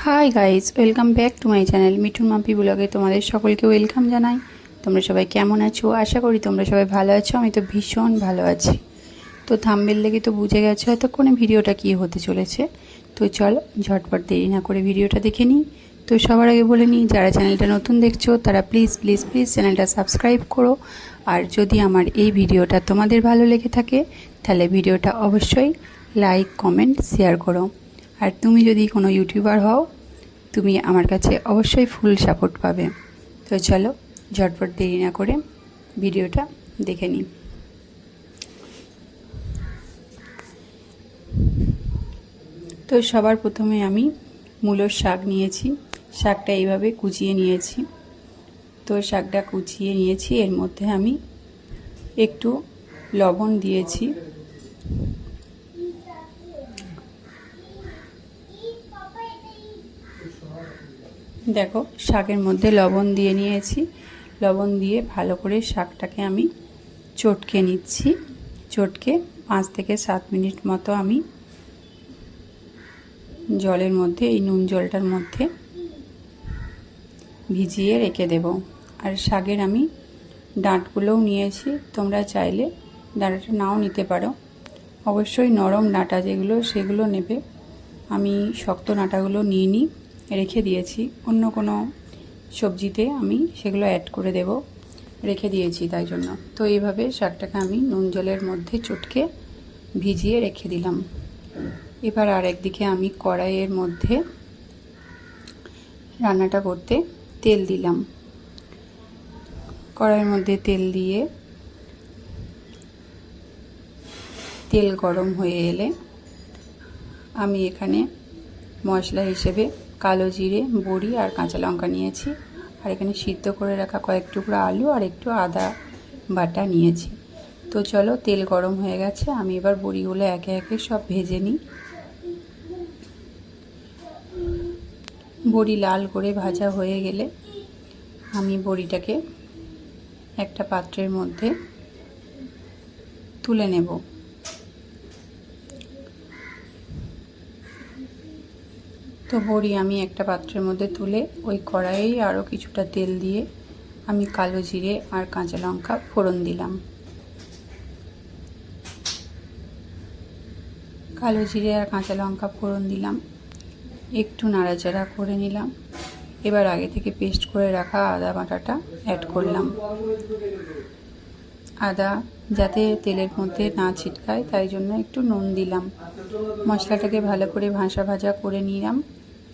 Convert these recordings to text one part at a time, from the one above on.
Hi guys, welcome back to my channel Mithun Mampi ব্লগে তোমাদের সকলকে ওয়েলকাম জানাই। তোমরা সবাই কেমন আছো? আশা করি তোমরা সবাই ভালো আছো। আমি তো ভীষণ ভালো আছি। তো থাম্বনেল দেখে তো বুঝে গেছো এতক্ষণে ভিডিওটা কী হতে চলেছে। তো চলো ঝটপট দেরি না করে ভিডিওটা দেখে নিই। তো সবার আগে বলে নিই, যারা চ্যানেলটা নতুন দেখছো তারা প্লিজ প্লিজ প্লিজ চ্যানেলটা সাবস্ক্রাইব করো। আর যদি আমার এই ভিডিওটা তোমাদের ভালো লেগে থাকে তাহলে ভিডিওটা অবশ্যই লাইক কমেন্ট শেয়ার করো। আর তুমি যদি কোনো ইউটিউবার হও তুমি আমার কাছে অবশ্যই ফুল সাপোর্ট পাবে। তো চলো ঝটপট দেরি না করে ভিডিওটা দেখে নিই। তো সবার প্রথমে আমি মূলোর শাক নিয়েছি। শাকটা এইভাবে কুচিয়ে নিয়েছি। তো শাকটা কুচিয়ে নিয়েছি, এর মধ্যে আমি একটু লবণ দিয়েছি। দেখো শাকের মধ্যে লবণ দিয়ে নিয়েছি। লবণ দিয়ে ভালো করে শাকটাকে আমি চটকে নিচ্ছি। চটকে 5 থেকে 7 মিনিট মতো আমি জলের মধ্যে, এই নুন জলটার মধ্যে ভিজিয়ে রেখে দেব। আর শাকের আমি ডাঁটগুলোও নিয়েছি, তোমরা চাইলে ডাঁটাটা নাও নিতে পারো। অবশ্যই নরম ডাঁটা যেগুলো সেগুলো নেবে। আমি শক্ত ডাঁটাগুলো নিয়ে নিই, রেখে দিয়েছি। অন্য কোনো সবজিতে আমি সেগুলো অ্যাড করে দেব, রেখে দিয়েছি তাই জন্য। তো এইভাবে শাকটাকে আমি নুন জলের মধ্যে চটকে ভিজিয়ে রেখে দিলাম। এবার আর একদিকে আমি কড়াইয়ের মধ্যে রান্নাটা করতে তেল দিলাম। কড়াইয়ের মধ্যে তেল দিয়ে তেল গরম হয়ে এলে আমি এখানে মশলা হিসেবে কালো জিরে, বড়ি আর কাঁচা লঙ্কা নিয়েছি। আর এখানে সিদ্ধ করে রাখা কয়েক টুকরা আলু আর একটু আদা বাটা নিয়েছি। তো চলো, তেল গরম হয়ে গেছে, আমি এবার বড়িগুলো একে একে সব ভেজে নিই। বড়ি লাল করে ভাজা হয়ে গেলে আমি বড়িটাকে একটা পাত্রের মধ্যে তুলে নেব। তো বড়ি আমি একটা পাত্রের মধ্যে তুলে ওই কড়াইয়ে আরও কিছুটা তেল দিয়ে আমি কালো জিরে আর কাঁচা লঙ্কা ফোড়ন দিলাম। কালো জিরে আর কাঁচা লঙ্কা ফোড়ন দিলাম, একটু নাড়াচাড়া করে নিলাম। এবার আগে থেকে পেস্ট করে রাখা আদা বাটাটা অ্যাড করলাম। আদা যাতে তেলের মধ্যে না ছিটকায় তাই জন্য একটু নুন দিলাম। মশলাটাকে ভালো করে ভাজা করে নিলাম।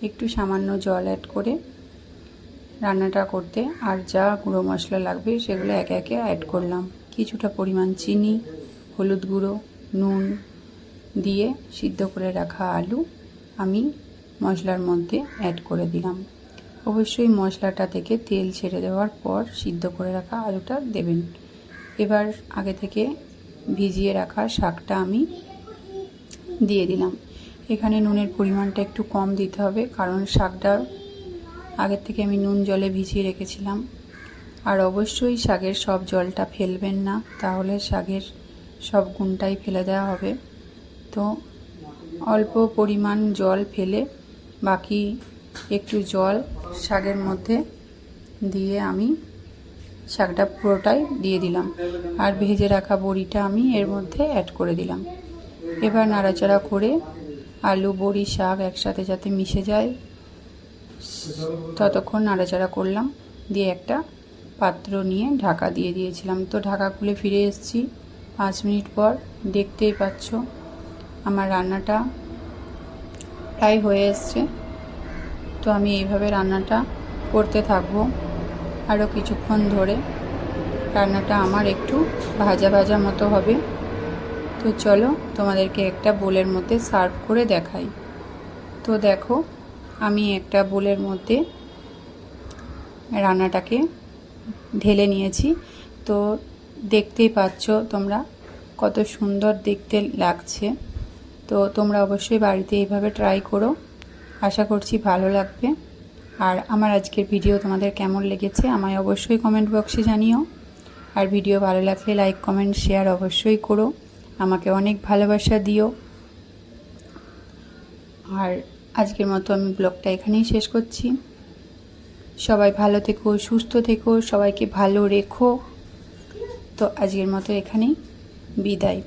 একটু সামান্য জল অ্যাড করে রান্নাটা করতে আর যা গুঁড়ো মশলা লাগবে সেগুলো একে একে অ্যাড করলাম। কিছুটা পরিমাণ চিনি, হলুদ গুঁড়ো, নুন দিয়ে সিদ্ধ করে রাখা আলু আমি মশলার মধ্যে অ্যাড করে দিলাম। অবশ্যই মশলাটা থেকে তেল ছেড়ে দেওয়ার পর সিদ্ধ করে রাখা আলুটা দেবেন। এবার আগে থেকে ভিজিয়ে রাখা শাকটা আমি দিয়ে দিলাম। এখানে নুনের পরিমাণটা একটু কম দিতে হবে, কারণ শাকটা আগের থেকে আমি নুন জলে ভিজিয়ে রেখেছিলাম। আর অবশ্যই শাকের সব জলটা ফেলবেন না, তাহলে শাকের সব গুণটাই ফেলে দেওয়া হবে। তো অল্প পরিমাণ জল ফেলে বাকি একটু জল শাকের মধ্যে দিয়ে আমি শাকটা পুরোটাই দিয়ে দিলাম। আর ভেজে রাখা বড়িটা আমি এর মধ্যে অ্যাড করে দিলাম। এবার নাড়াচাড়া করে আলু, বড়ি, শাক একসাথে যাতে মিশে যায় ততক্ষণ নাড়াচাড়া করলাম। দিয়ে একটা পাত্র নিয়ে ঢাকা দিয়ে দিয়েছিলাম। তো ঢাকা খুলে ফিরে এসেছি 5 মিনিট পর। দেখতেই পাচ্ছ আমার রান্নাটা প্রায় হয়ে এসছে। তো আমি এইভাবে রান্নাটা করতে থাকবো আরও কিছুক্ষণ ধরে। রান্নাটা আমার একটু ভাজা ভাজা মতো হবে। তো চলো তোমাদেরকে একটা বোলের মধ্যে সার্ভ করে দেখাই। তো দেখো আমি একটা বোলের মধ্যে রান্নাটাকে ঢেলে নিয়েছি। তো দেখতেই পাচ্ছ তোমরা কত সুন্দর দেখতে লাগছে। তো তোমরা অবশ্যই বাড়িতে এইভাবে ট্রাই করো, আশা করছি ভালো লাগবে। আর আমার আজকের ভিডিও তোমাদের কেমন লেগেছে আমায় অবশ্যই কমেন্ট বক্সে জানিও। আর ভিডিও ভালো লাগলে লাইক কমেন্ট শেয়ার অবশ্যই করো, আমাকে অনেক ভালোবাসা দিও। আর আজকের মতো আমি ব্লগটা এখানেই শেষ করছি। সবাই ভালো থেকো, সুস্থ থেকো, সবাইকে ভালো রেখো। তো আজকের মতো এখানেই বিদায়।